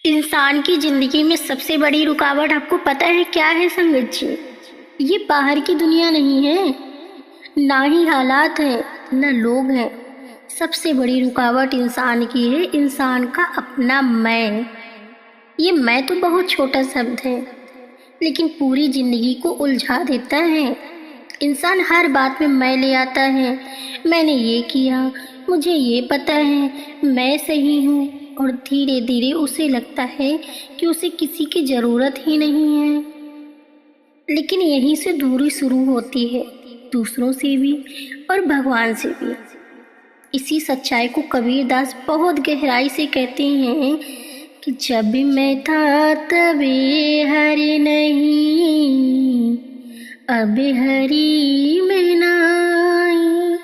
इंसान की जिंदगी में सबसे बड़ी रुकावट आपको पता है क्या है संगत जी? ये बाहर की दुनिया नहीं है, ना ही हालात है, ना लोग हैं। सबसे बड़ी रुकावट इंसान की है, इंसान का अपना मैं। ये मैं तो बहुत छोटा शब्द है, लेकिन पूरी जिंदगी को उलझा देता है। इंसान हर बात में मैं ले आता है। मैंने ये किया, मुझे ये पता है, मैं सही हूँ। और धीरे धीरे उसे लगता है कि उसे किसी की ज़रूरत ही नहीं है। लेकिन यहीं से दूरी शुरू होती है, दूसरों से भी और भगवान से भी। इसी सच्चाई को कबीरदास बहुत गहराई से कहते हैं कि जब मैं था तबे हरि नहीं, अब हरि में नाई।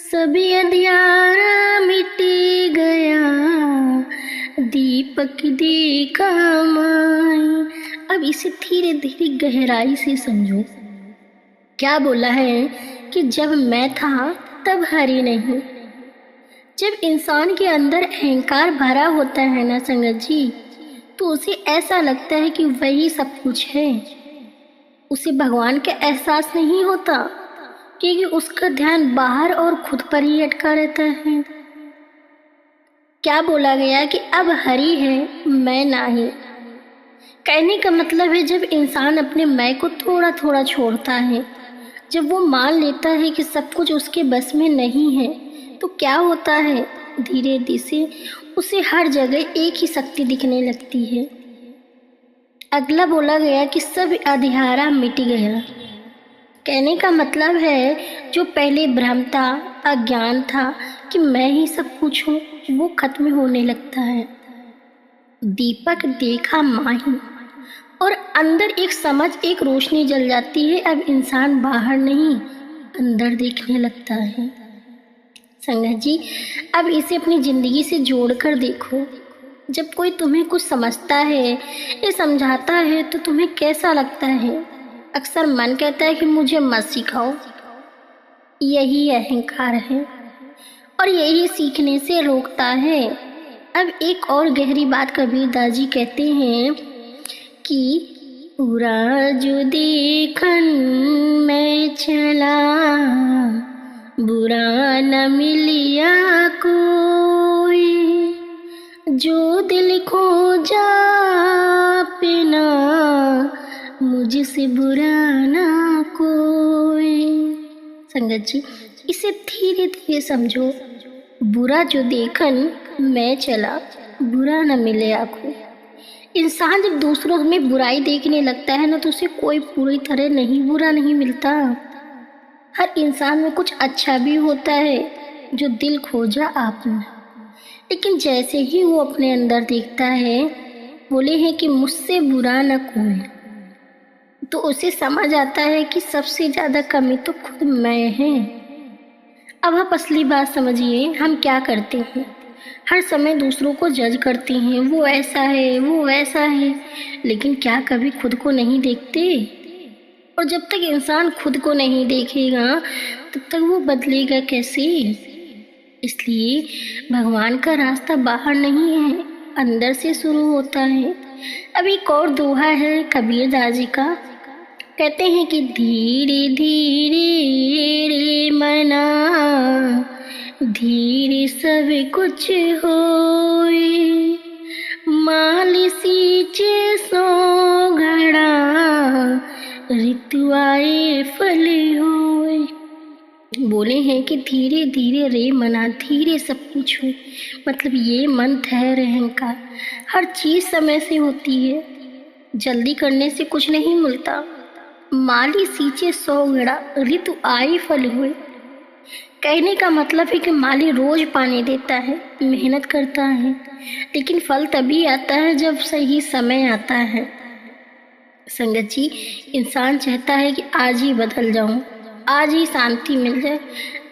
सभी अंधियारा मिट गया, दीपक देखा माई। अब इसे धीरे धीरे गहराई से समझो। क्या बोला है कि जब मैं था तब हरि नहीं। जब इंसान के अंदर अहंकार भरा होता है ना संगत जी, तो उसे ऐसा लगता है कि वही सब कुछ है। उसे भगवान का एहसास नहीं होता, क्योंकि उसका ध्यान बाहर और खुद पर ही अटका रहता है। क्या बोला गया कि अब हरि है, मैं नहीं। कहने का मतलब है जब इंसान अपने मैं को थोड़ा थोड़ा छोड़ता है, जब वो मान लेता है कि सब कुछ उसके बस में नहीं है, तो क्या होता है, धीरे धीरे उसे हर जगह एक ही शक्ति दिखने लगती है। अगला बोला गया कि सब अंधियारा मिट गया। कहने का मतलब है जो पहले भ्रम था, अज्ञान था कि मैं ही सब कुछ हूँ, वो खत्म होने लगता है। दीपक देखा माही, और अंदर एक समझ, एक रोशनी जल जाती है। अब इंसान बाहर नहीं, अंदर देखने लगता है। संगत जी, अब इसे अपनी ज़िंदगी से जोड़कर देखो। जब कोई तुम्हें कुछ समझता है या समझाता है तो तुम्हें कैसा लगता है? अक्सर मन कहता है कि मुझे मत सिखाओ। यही अहंकार है और यही सीखने से रोकता है। अब एक और गहरी बात कबीरदास जी कहते हैं कि पूरा जो देखन मैं चला, बुरा न मिलिया कोई। जो दिल खो जा पिना, मुझसे बुरा ना कोई। संगत जी, इसे धीरे धीरे समझो। बुरा जो देखन मैं चला, बुरा न मिले आँखों। इंसान जब दूसरों में बुराई देखने लगता है ना, तो उसे कोई पूरी तरह नहीं बुरा नहीं मिलता। हर इंसान में कुछ अच्छा भी होता है, जो दिल खोजा आपने। लेकिन जैसे ही वो अपने अंदर देखता है, बोले हैं कि मुझसे बुरा न कोई, तो उसे समझ आता है कि सबसे ज़्यादा कमी तो खुद मैं है। अब आप असली बात समझिए, हम क्या करते हैं? हर समय दूसरों को जज करते हैं, वो ऐसा है, वो वैसा है, लेकिन क्या कभी खुद को नहीं देखते? और जब तक इंसान खुद को नहीं देखेगा, तब तक वो बदलेगा कैसे? इसलिए भगवान का रास्ता बाहर नहीं है, अंदर से शुरू होता है। अब एक और दोहा है कबीरदास जी का। कहते हैं कि धीरे धीरे रे मना, धीरे सब कुछ होए। माल सींचे सो घड़ा, ऋतु आए फल होए। बोले हैं कि धीरे धीरे रे मना, धीरे सब कुछ हो। मतलब ये मन ठहर अहंकार, हर चीज़ समय से होती है, जल्दी करने से कुछ नहीं मिलता। माली सींचे सौ घड़ा, ऋतु आए फल हुए। कहने का मतलब है कि माली रोज पानी देता है, मेहनत करता है, लेकिन फल तभी आता है जब सही समय आता है। संगत जी, इंसान चाहता है कि आज ही बदल जाऊं, आज ही शांति मिल जाए,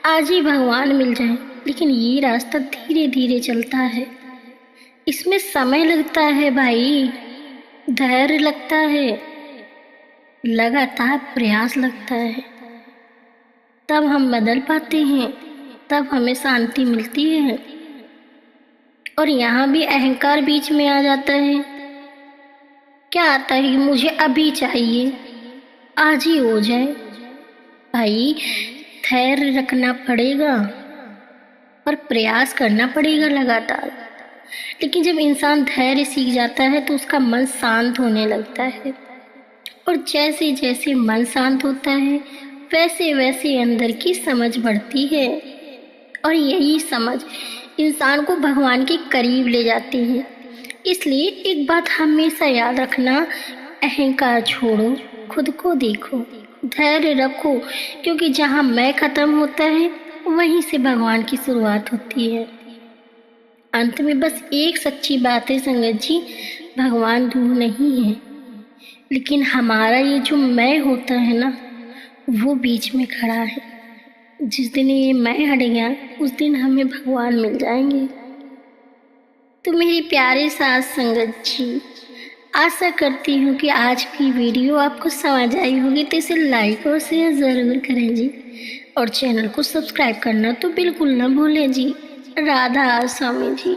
आज ही भगवान मिल जाए, लेकिन ये रास्ता धीरे धीरे चलता है। इसमें समय लगता है भाई, धैर्य लगता है, लगातार प्रयास लगता है, तब हम बदल पाते हैं, तब हमें शांति मिलती है। और यहाँ भी अहंकार बीच में आ जाता है। क्या आता है, मुझे अभी चाहिए, आज ही हो जाए। भाई, धैर्य रखना पड़ेगा और प्रयास करना पड़ेगा लगातार। लेकिन जब इंसान धैर्य सीख जाता है तो उसका मन शांत होने लगता है, और जैसे जैसे मन शांत होता है वैसे वैसे अंदर की समझ बढ़ती है, और यही समझ इंसान को भगवान के करीब ले जाती है। इसलिए एक बात हमेशा याद रखना, अहंकार छोड़ो, खुद को देखो, धैर्य रखो, क्योंकि जहाँ मैं खत्म होता है वहीं से भगवान की शुरुआत होती है। अंत में बस एक सच्ची बात है संगत जी, भगवान दूर नहीं है, लेकिन हमारा ये जो मैं होता है ना, वो बीच में खड़ा है। जिस दिन ये मैं हट गया उस दिन हमें भगवान मिल जाएंगे। तो मेरी प्यारे साथ संगत जी, आशा करती हूँ कि आज की वीडियो आपको समझ आई होगी, तो इसे लाइक और शेयर ज़रूर करें जी, और चैनल को सब्सक्राइब करना तो बिल्कुल ना भूलें जी। राधा स्वामी जी।